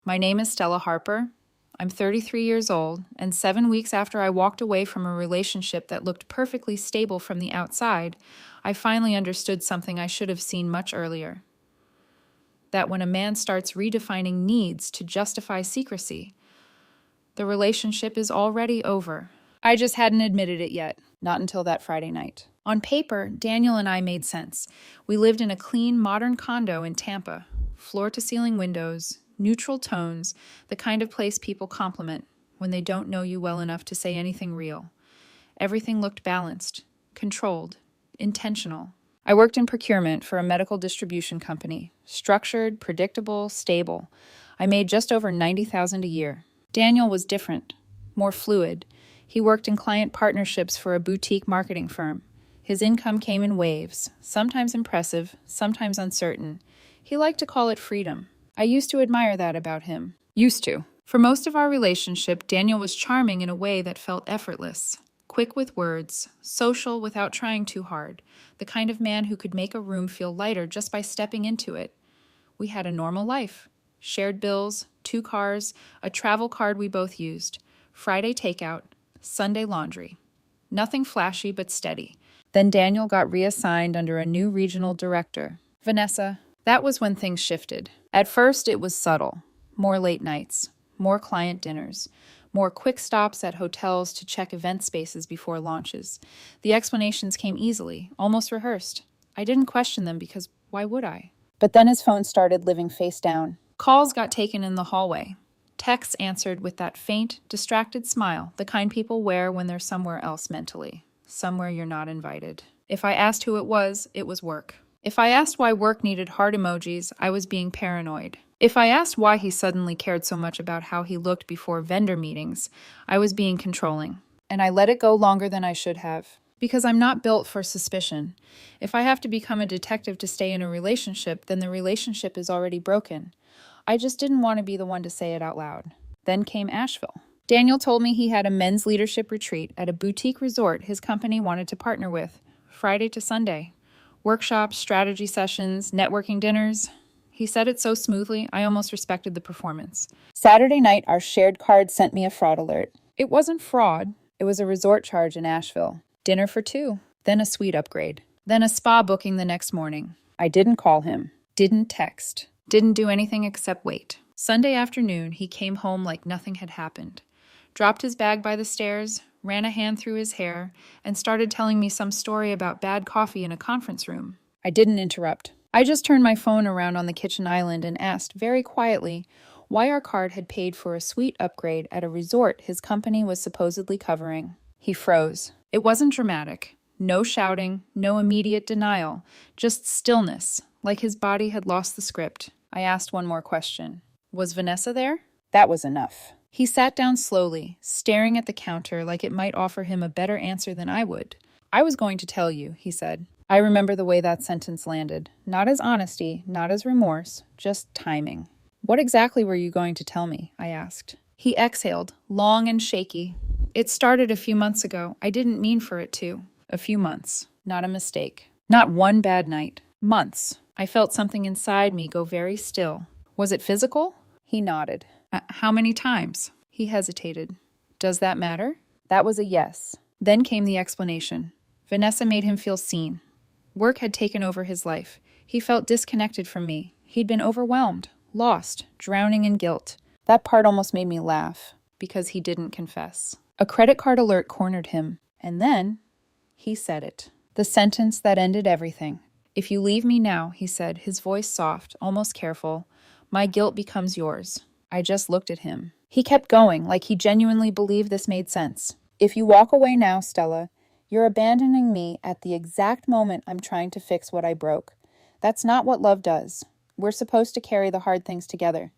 My name is Stella Harper. I'm 33 years old, and 7 weeks after I walked away from a relationship that looked perfectly stable from the outside, I finally understood something I should have seen much earlier. That when a man starts redefining needs to justify secrecy, the relationship is already over. I just hadn't admitted it yet, not until that Friday night. On paper, Daniel and I made sense. We lived in a clean, modern condo in Tampa, floor-to-ceiling windows, neutral tones, the kind of place people compliment when they don't know you well enough to say anything real. Everything looked balanced, controlled, intentional. I worked in procurement for a medical distribution company, structured, predictable, stable. I made just over $90,000 a year. Daniel was different, more fluid. He worked in client partnerships for a boutique marketing firm. His income came in waves, sometimes impressive, sometimes uncertain. He liked to call it freedom. I used to admire that about him. Used to. For most of our relationship, Daniel was charming in a way that felt effortless. Quick with words, social without trying too hard, the kind of man who could make a room feel lighter just by stepping into it. We had a normal life. Shared bills, 2 cars, a travel card we both used, Friday takeout, Sunday laundry. Nothing flashy but steady. Then Daniel got reassigned under a new regional director, Vanessa. That was when things shifted. At first, it was subtle. More late nights, more client dinners, more quick stops at hotels to check event spaces before launches. The explanations came easily, almost rehearsed. I didn't question them because why would I? But then his phone started living face down. Calls got taken in the hallway. Texts answered with that faint, distracted smile, the kind people wear when they're somewhere else mentally. Somewhere you're not invited. If I asked who it was work. If I asked why work needed heart emojis, I was being paranoid. If I asked why he suddenly cared so much about how he looked before vendor meetings, I was being controlling. And I let it go longer than I should have. Because I'm not built for suspicion. If I have to become a detective to stay in a relationship, then the relationship is already broken. I just didn't want to be the one to say it out loud. Then came Asheville. Daniel told me he had a men's leadership retreat at a boutique resort his company wanted to partner with, Friday to Sunday. Workshops, strategy sessions, networking dinners. He said it so smoothly, I almost respected the performance. Saturday night, our shared card sent me a fraud alert. It wasn't fraud. It was a resort charge in Asheville. Dinner for 2, then a suite upgrade, then a spa booking the next morning. I didn't call him, didn't text, didn't do anything except wait. Sunday afternoon, he came home like nothing had happened. Dropped his bag by the stairs, ran a hand through his hair, and started telling me some story about bad coffee in a conference room. I didn't interrupt. I just turned my phone around on the kitchen island and asked very quietly why our card had paid for a suite upgrade at a resort his company was supposedly covering. He froze. It wasn't dramatic. No shouting, no immediate denial, just stillness, like his body had lost the script. I asked one more question. Was Vanessa there? That was enough. He sat down slowly, staring at the counter like it might offer him a better answer than I would. I was going to tell you, he said. I remember the way that sentence landed. Not as honesty, not as remorse, just timing. What exactly were you going to tell me? I asked. He exhaled, long and shaky. It started a few months ago. I didn't mean for it to. A few months. Not a mistake. Not one bad night. Months. I felt something inside me go very still. Was it physical? He nodded. How many times? He hesitated. Does that matter? That was a yes. Then came the explanation. Vanessa made him feel seen. Work had taken over his life. He felt disconnected from me. He'd been overwhelmed, lost, drowning in guilt. That part almost made me laugh, because he didn't confess. A credit card alert cornered him, and then he said it. The sentence that ended everything. If you leave me now, he said, his voice soft, almost careful, my guilt becomes yours. I just looked at him. He kept going, like he genuinely believed this made sense. If you walk away now, Stella, you're abandoning me at the exact moment I'm trying to fix what I broke. That's not what love does. We're supposed to carry the hard things together.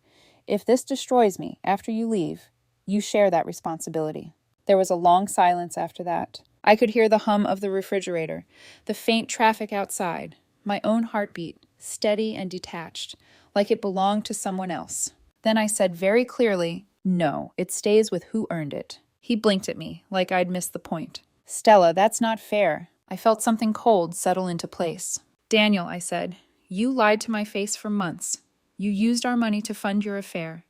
If this destroys me after you leave, you share that responsibility. There was a long silence after that. I could hear the hum of the refrigerator, the faint traffic outside, my own heartbeat, steady and detached, like it belonged to someone else. Then I said very clearly, no, it stays with who earned it. He blinked at me, like I'd missed the point. Stella, that's not fair. I felt something cold settle into place. Daniel, I said, you lied to my face for months. You used our money to fund your affair.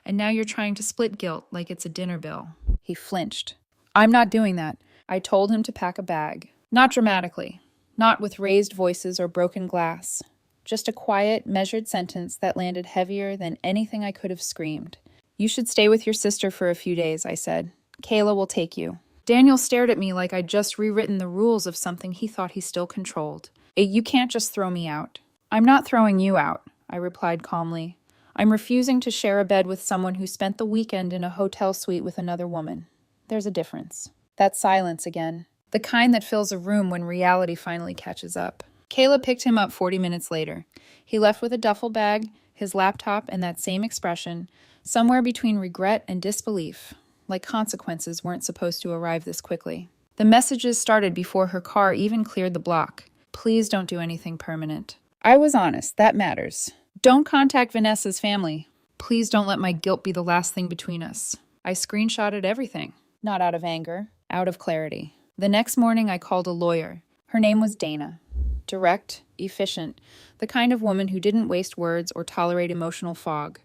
And now you're trying to split guilt like it's a dinner bill. He flinched. I'm not doing that. I told him to pack a bag. Not dramatically. Not with raised voices or broken glass. Just a quiet, measured sentence that landed heavier than anything I could have screamed. You should stay with your sister for a few days, I said. Kayla will take you. Daniel stared at me like I'd just rewritten the rules of something he thought he still controlled. You can't just throw me out. I'm not throwing you out, I replied calmly. I'm refusing to share a bed with someone who spent the weekend in a hotel suite with another woman. There's a difference. That silence again. The kind that fills a room when reality finally catches up. Kayla picked him up 40 minutes later. He left with a duffel bag, his laptop, and that same expression, somewhere between regret and disbelief, like consequences weren't supposed to arrive this quickly. The messages started before her car even cleared the block. Please don't do anything permanent. I was honest, that matters. Don't contact Vanessa's family. Please don't let my guilt be the last thing between us. I screenshotted everything. Not out of anger, out of clarity. The next morning I called a lawyer. Her name was Dana. Direct, efficient, the kind of woman who didn't waste words or tolerate emotional fog.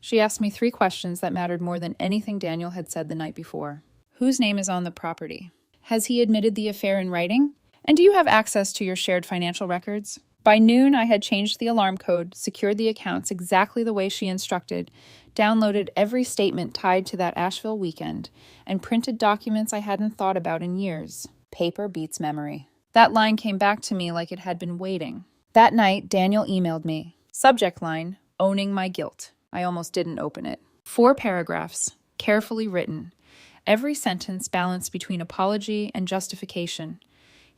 She asked me 3 questions that mattered more than anything Daniel had said the night before. Whose name is on the property? Has he admitted the affair in writing? And do you have access to your shared financial records? By noon, I had changed the alarm code, secured the accounts exactly the way she instructed, downloaded every statement tied to that Asheville weekend, and printed documents I hadn't thought about in years. Paper beats memory. That line came back to me like it had been waiting. That night, Daniel emailed me. Subject line, owning my guilt. I almost didn't open it. 4 paragraphs, carefully written. Every sentence balanced between apology and justification.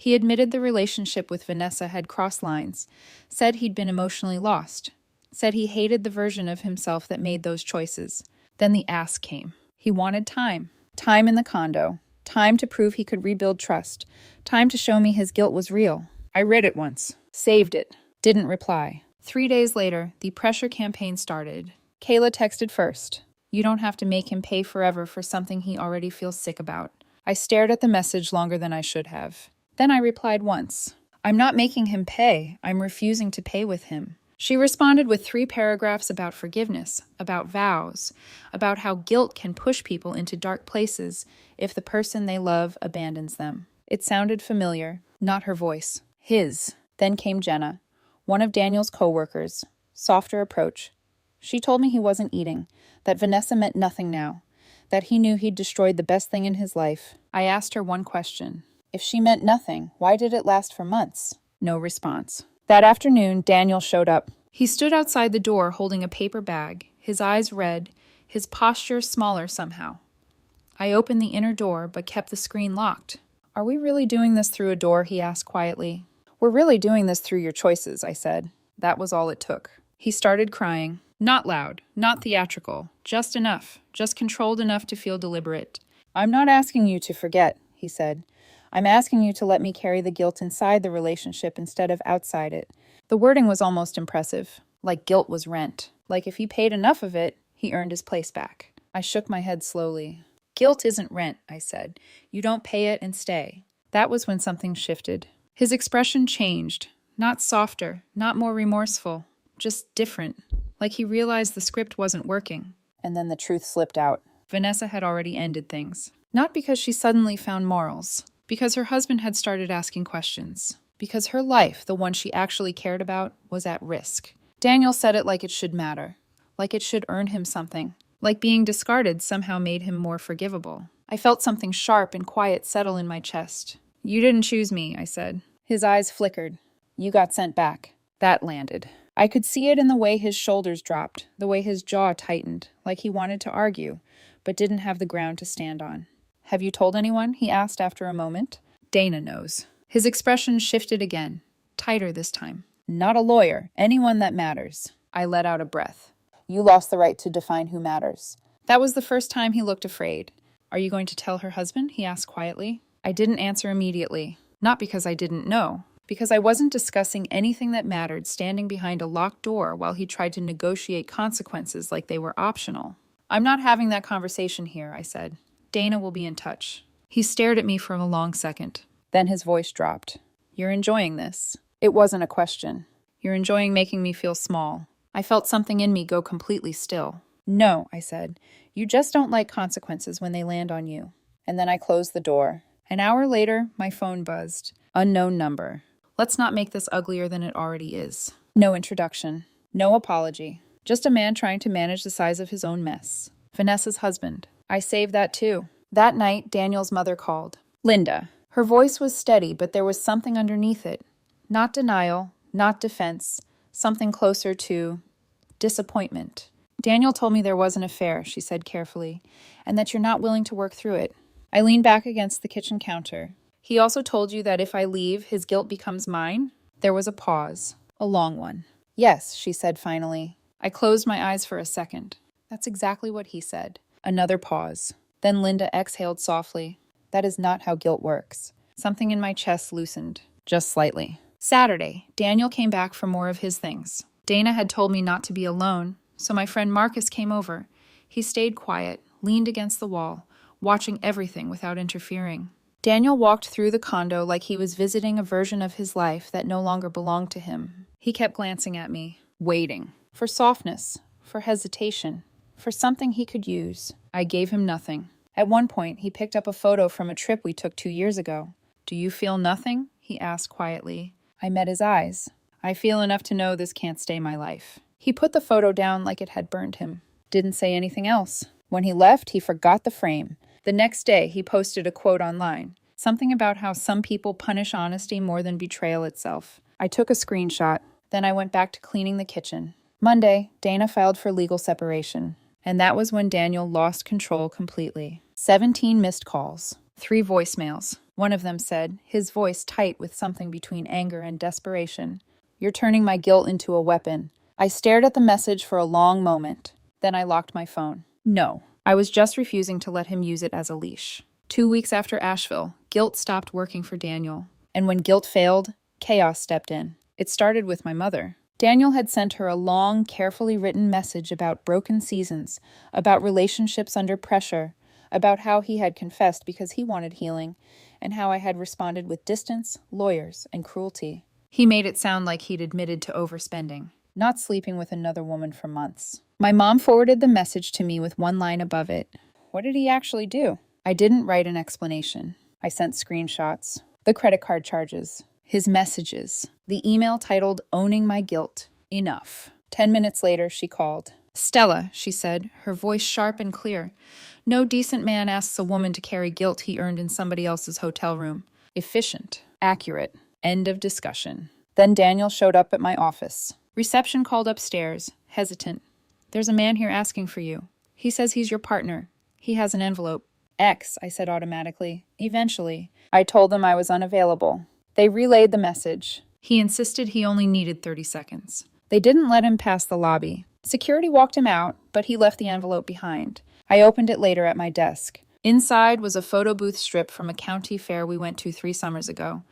He admitted the relationship with Vanessa had crossed lines, said he'd been emotionally lost, said he hated the version of himself that made those choices. Then the ask came. He wanted time. Time in the condo. Time to prove he could rebuild trust. Time to show me his guilt was real. I read it once. Saved it. Didn't reply. 3 days later, the pressure campaign started. Kayla texted first. You don't have to make him pay forever for something he already feels sick about. I stared at the message longer than I should have. Then I replied once. I'm not making him pay. I'm refusing to pay with him. She responded with 3 paragraphs about forgiveness, about vows, about how guilt can push people into dark places if the person they love abandons them. It sounded familiar, not her voice. His. Then came Jenna, one of Daniel's co-workers. Softer approach. She told me he wasn't eating, that Vanessa meant nothing now, that he knew he'd destroyed the best thing in his life. I asked her one question. If she meant nothing, why did it last for months? No response. That afternoon, Daniel showed up. He stood outside the door holding a paper bag, his eyes red, his posture smaller somehow. I opened the inner door, but kept the screen locked. Are we really doing this through a door? He asked quietly. We're really doing this through your choices, I said. That was all it took. He started crying. Not loud, not theatrical, just enough, just controlled enough to feel deliberate. I'm not asking you to forget, he said. I'm asking you to let me carry the guilt inside the relationship instead of outside it. The wording was almost impressive, like guilt was rent, like if he paid enough of it, he earned his place back. I shook my head slowly. Guilt isn't rent, I said. You don't pay it and stay. That was when something shifted. His expression changed, not softer, not more remorseful, just different, like he realized the script wasn't working. And then the truth slipped out. Vanessa had already ended things. Not because she suddenly found morals. Because her husband had started asking questions. Because her life, the one she actually cared about, was at risk. Daniel said it like it should matter. Like it should earn him something. Like being discarded somehow made him more forgivable. I felt something sharp and quiet settle in my chest. You didn't choose me, I said. His eyes flickered. You got sent back. That landed. I could see it in the way his shoulders dropped, the way his jaw tightened, like he wanted to argue, but didn't have the ground to stand on. Have you told anyone? He asked after a moment. Dana knows. His expression shifted again, tighter this time. Not a lawyer, anyone that matters. I let out a breath. You lost the right to define who matters. That was the first time he looked afraid. Are you going to tell her husband? He asked quietly. I didn't answer immediately. Not because I didn't know. Because I wasn't discussing anything that mattered standing behind a locked door while he tried to negotiate consequences like they were optional. I'm not having that conversation here, I said. Dana will be in touch. He stared at me for a long second. Then his voice dropped. You're enjoying this. It wasn't a question. You're enjoying making me feel small. I felt something in me go completely still. No, I said. You just don't like consequences when they land on you. And then I closed the door. An hour later, my phone buzzed. Unknown number. Let's not make this uglier than it already is. No introduction. No apology. Just a man trying to manage the size of his own mess. Vanessa's husband. I saved that too. That night, Daniel's mother called. Linda. Her voice was steady, but there was something underneath it. Not denial, not defense, something closer to disappointment. Daniel told me there was an affair, she said carefully, and that you're not willing to work through it. I leaned back against the kitchen counter. He also told you that if I leave, his guilt becomes mine? There was a pause. A long one. Yes, she said finally. I closed my eyes for a second. That's exactly what he said. Another pause. Then Linda exhaled softly. That is not how guilt works. Something in my chest loosened, just slightly. Saturday, Daniel came back for more of his things. Dana had told me not to be alone, so my friend Marcus came over. He stayed quiet, leaned against the wall, watching everything without interfering. Daniel walked through the condo like he was visiting a version of his life that no longer belonged to him. He kept glancing at me, waiting, for softness, for hesitation, for something he could use. I gave him nothing. At one point, he picked up a photo from a trip we took 2 years ago. Do you feel nothing? He asked quietly. I met his eyes. I feel enough to know this can't stay my life. He put the photo down like it had burned him. Didn't say anything else. When he left, he forgot the frame. The next day, he posted a quote online. Something about how some people punish honesty more than betrayal itself. I took a screenshot. Then I went back to cleaning the kitchen. Monday, Dana filed for legal separation. And that was when Daniel lost control completely. 17 missed calls. 3 voicemails. One of them said, his voice tight with something between anger and desperation. You're turning my guilt into a weapon. I stared at the message for a long moment. Then I locked my phone. No, I was just refusing to let him use it as a leash. 2 weeks after Asheville, guilt stopped working for Daniel. And when guilt failed, chaos stepped in. It started with my mother. Daniel had sent her a long, carefully written message about broken seasons, about relationships under pressure, about how he had confessed because he wanted healing, and how I had responded with distance, lawyers, and cruelty. He made it sound like he'd admitted to overspending, not sleeping with another woman for months. My mom forwarded the message to me with one line above it. What did he actually do? I didn't write an explanation. I sent screenshots, the credit card charges, his messages, the email titled Owning My Guilt. Enough. 10 minutes later, she called. Stella, she said, her voice sharp and clear. No decent man asks a woman to carry guilt he earned in somebody else's hotel room. Efficient. Accurate. End of discussion. Then Daniel showed up at my office. Reception called upstairs, hesitant. There's a man here asking for you. He says he's your partner. He has an envelope. X, I said automatically. Eventually. I told them I was unavailable. They relayed the message. He insisted he only needed 30 seconds. They didn't let him pass the lobby. Security walked him out, but he left the envelope behind. I opened it later at my desk. Inside was a photo booth strip from a county fair we went to 3 summers ago.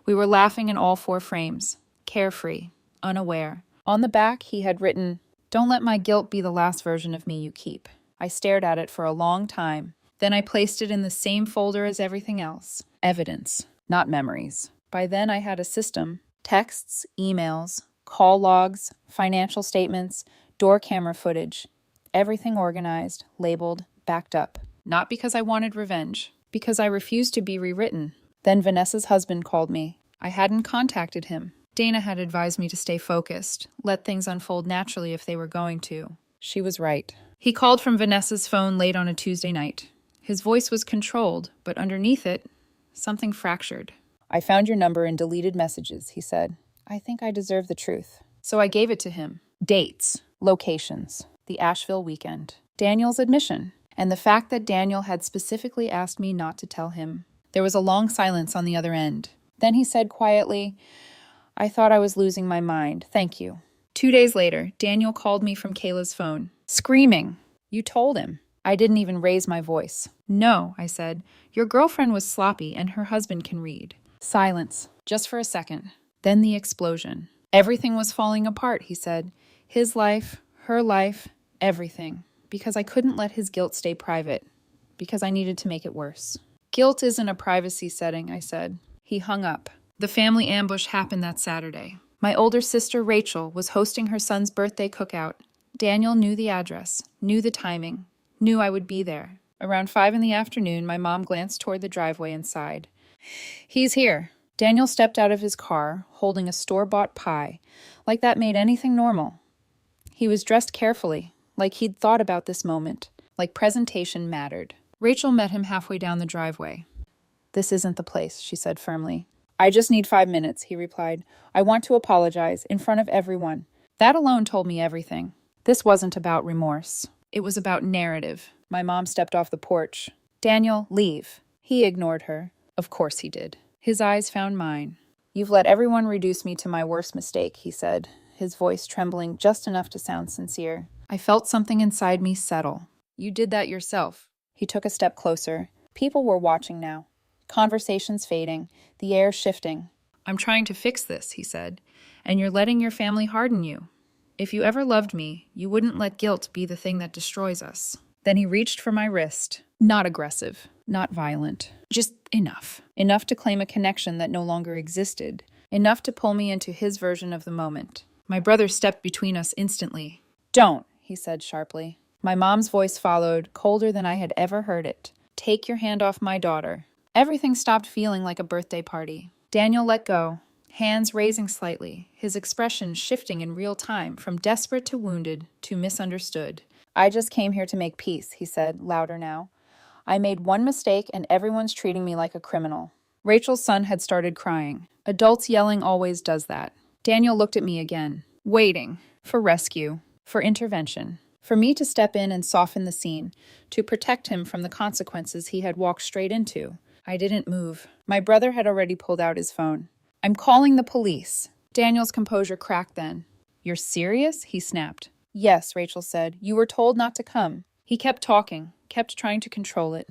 We were laughing in all 4 frames. Carefree. Unaware. On the back, he had written, Don't let my guilt be the last version of me you keep. I stared at it for a long time. Then I placed it in the same folder as everything else. Evidence, not memories. By then I had a system. Texts, emails, call logs, financial statements, door camera footage. Everything organized, labeled, backed up. Not because I wanted revenge, because I refused to be rewritten. Then Vanessa's husband called me. I hadn't contacted him. Dana had advised me to stay focused, let things unfold naturally if they were going to. She was right. He called from Vanessa's phone late on a Tuesday night. His voice was controlled, but underneath it, something fractured. I found your number in deleted messages, he said. I think I deserve the truth. So I gave it to him. Dates, locations, the Asheville weekend, Daniel's admission, and the fact that Daniel had specifically asked me not to tell him. There was a long silence on the other end. Then he said quietly, I thought I was losing my mind. Thank you. 2 days later, Daniel called me from Kayla's phone, screaming. You told him. I didn't even raise my voice. No, I said. Your girlfriend was sloppy and her husband can read. Silence, just for a second. Then the explosion. Everything was falling apart, he said. His life, her life, everything. Because I couldn't let his guilt stay private. Because I needed to make it worse. Guilt isn't a privacy setting, I said. He hung up. The family ambush happened that Saturday. My older sister, Rachel, was hosting her son's birthday cookout. Daniel knew the address, knew the timing, knew I would be there. Around 5 in the afternoon, my mom glanced toward the driveway and sighed. He's here. Daniel stepped out of his car, holding a store-bought pie, like that made anything normal. He was dressed carefully, like he'd thought about this moment, like presentation mattered. Rachel met him halfway down the driveway. This isn't the place, she said firmly. I just need 5 minutes, he replied. I want to apologize, in front of everyone. That alone told me everything. This wasn't about remorse. It was about narrative. My mom stepped off the porch. Daniel, leave. He ignored her. Of course he did. His eyes found mine. You've let everyone reduce me to my worst mistake, he said, his voice trembling just enough to sound sincere. I felt something inside me settle. You did that yourself. He took a step closer. People were watching now. Conversations fading, the air shifting. I'm trying to fix this, he said, and you're letting your family harden you. If you ever loved me, you wouldn't let guilt be the thing that destroys us. Then he reached for my wrist. Not aggressive, not violent, just enough. Enough to claim a connection that no longer existed. Enough to pull me into his version of the moment. My brother stepped between us instantly. Don't, he said sharply. My mom's voice followed, colder than I had ever heard it. Take your hand off my daughter. Everything stopped feeling like a birthday party. Daniel let go, hands raising slightly, his expression shifting in real time from desperate to wounded to misunderstood. I just came here to make peace, he said, louder now. I made one mistake and everyone's treating me like a criminal. Rachel's son had started crying. Adults yelling always does that. Daniel looked at me again, waiting for rescue, for intervention, for me to step in and soften the scene, to protect him from the consequences he had walked straight into. I didn't move. My brother had already pulled out his phone. I'm calling the police. Daniel's composure cracked then. You're serious? He snapped. Yes, Rachel said. You were told not to come. He kept talking, kept trying to control it.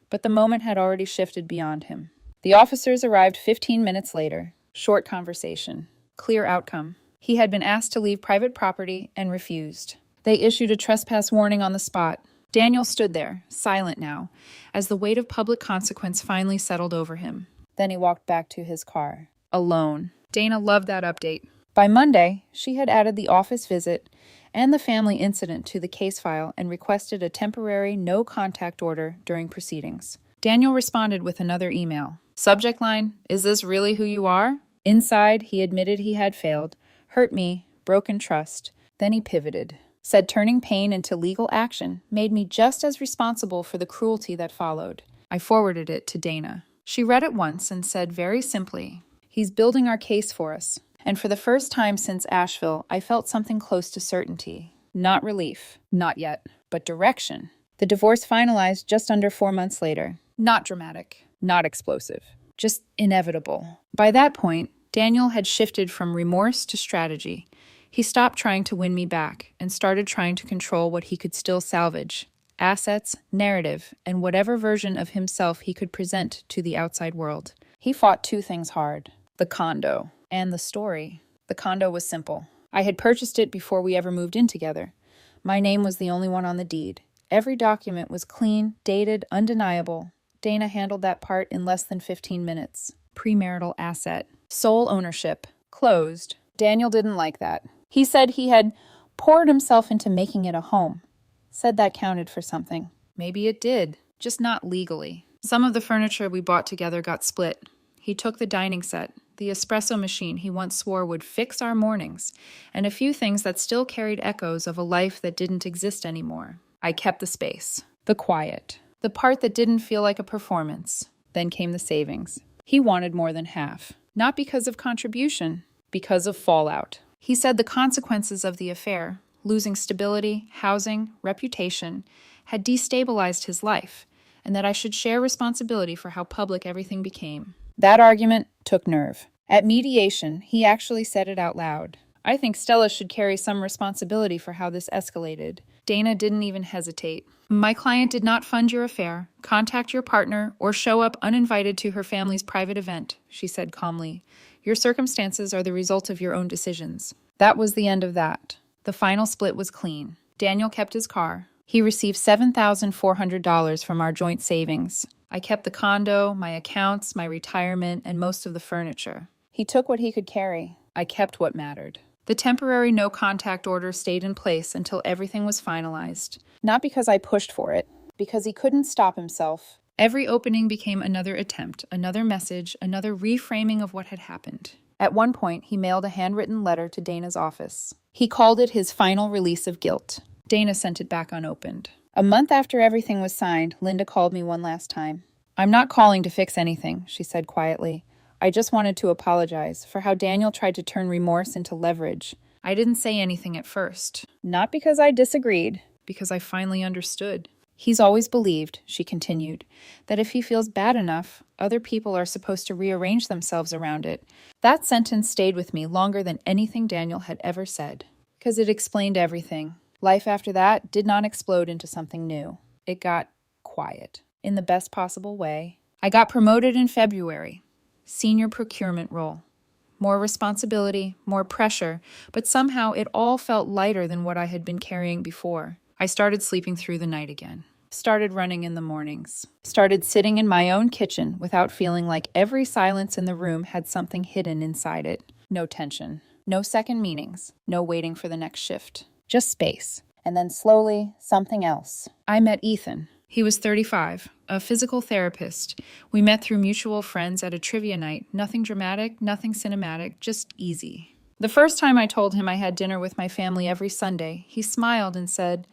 But the moment had already shifted beyond him. The officers arrived 15 minutes later. Short conversation. Clear outcome. He had been asked to leave private property and refused. They issued a trespass warning on the spot. Daniel stood there, silent now, as the weight of public consequence finally settled over him. Then he walked back to his car. Alone. Dana loved that update. By Monday, she had added the office visit and the family incident to the case file and requested a temporary no-contact order during proceedings. Daniel responded with another email. Subject line, is this really who you are? Inside, he admitted he had failed. Hurt me, broken trust. Then he pivoted. Said turning pain into legal action made me just as responsible for the cruelty that followed. I forwarded it to Dana. She read it once and said very simply, he's building our case for us. And for the first time since Asheville, I felt something close to certainty. Not relief, not yet, but direction. The divorce finalized just under 4 months later. Not dramatic, not explosive, just inevitable. By that point, Daniel had shifted from remorse to strategy. He stopped trying to win me back and started trying to control what he could still salvage. Assets, narrative, and whatever version of himself he could present to the outside world. He fought 2 things hard. The condo and the story. The condo was simple. I had purchased it before we ever moved in together. My name was the only one on the deed. Every document was clean, dated, undeniable. Dana handled that part in less than 15 minutes. Premarital asset. Sole ownership. Closed. Daniel didn't like that. He said he had poured himself into making it a home. Said that counted for something. Maybe it did, just not legally. Some of the furniture we bought together got split. He took the dining set, the espresso machine he once swore would fix our mornings, and a few things that still carried echoes of a life that didn't exist anymore. I kept the space, the quiet, the part that didn't feel like a performance. Then came the savings. He wanted more than half, not because of contribution, because of fallout. He said the consequences of the affair, losing stability, housing, reputation, had destabilized his life, and that I should share responsibility for how public everything became. That argument took nerve. At mediation, he actually said it out loud. I think Stella should carry some responsibility for how this escalated. Dana didn't even hesitate. My client did not fund your affair, contact your partner, or show up uninvited to her family's private event, she said calmly. Your circumstances are the result of your own decisions. That was the end of that. The final split was clean. Daniel kept his car. He received $7,400 from our joint savings. I kept the condo, my accounts, my retirement, and most of the furniture. He took what he could carry. I kept what mattered. The temporary no-contact order stayed in place until everything was finalized. Not because I pushed for it, because he couldn't stop himself. Every opening became another attempt, another message, another reframing of what had happened. At one point, he mailed a handwritten letter to Dana's office. He called it his final release of guilt. Dana sent it back unopened. A month after everything was signed, Linda called me one last time. "I'm not calling to fix anything," she said quietly. "I just wanted to apologize for how Daniel tried to turn remorse into leverage." I didn't say anything at first. Not because I disagreed, because I finally understood. "He's always believed," she continued, "that if he feels bad enough, other people are supposed to rearrange themselves around it." That sentence stayed with me longer than anything Daniel had ever said, because it explained everything. Life after that did not explode into something new. It got quiet, in the best possible way. I got promoted in February. Senior procurement role. More responsibility, more pressure, but somehow it all felt lighter than what I had been carrying before. I started sleeping through the night again. Started running in the mornings. Started sitting in my own kitchen without feeling like every silence in the room had something hidden inside it. No tension. No second meetings. No waiting for the next shift. Just space. And then slowly, something else. I met Ethan. He was 35, a physical therapist. We met through mutual friends at a trivia night. Nothing dramatic, nothing cinematic, just easy. The first time I told him I had dinner with my family every Sunday, he smiled and said,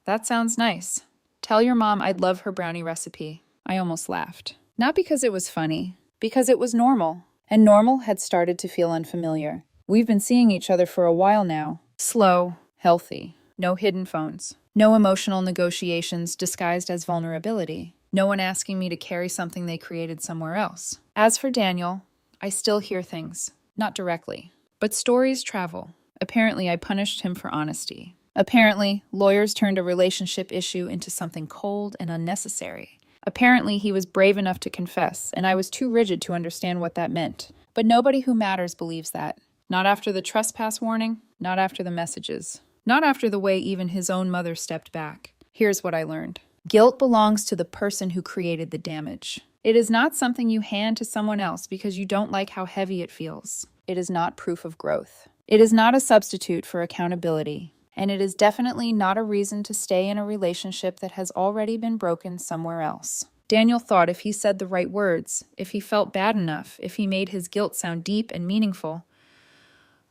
"That sounds nice. Tell your mom I'd love her brownie recipe." I almost laughed. Not because it was funny, because it was normal. And normal had started to feel unfamiliar. We've been seeing each other for a while now. Slow, healthy. No hidden phones. No emotional negotiations disguised as vulnerability. No one asking me to carry something they created somewhere else. As for Daniel, I still hear things. Not directly. But stories travel. Apparently, I punished him for honesty. Apparently, lawyers turned a relationship issue into something cold and unnecessary. Apparently, he was brave enough to confess, and I was too rigid to understand what that meant. But nobody who matters believes that. Not after the trespass warning, not after the messages. Not after the way even his own mother stepped back. Here's what I learned. Guilt belongs to the person who created the damage. It is not something you hand to someone else because you don't like how heavy it feels. It is not proof of growth. It is not a substitute for accountability. And it is definitely not a reason to stay in a relationship that has already been broken somewhere else. Daniel thought if he said the right words, if he felt bad enough, if he made his guilt sound deep and meaningful,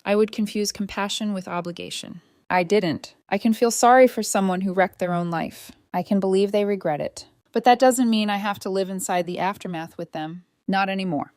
I would confuse compassion with obligation. I didn't. I can feel sorry for someone who wrecked their own life. I can believe they regret it. But that doesn't mean I have to live inside the aftermath with them. Not anymore.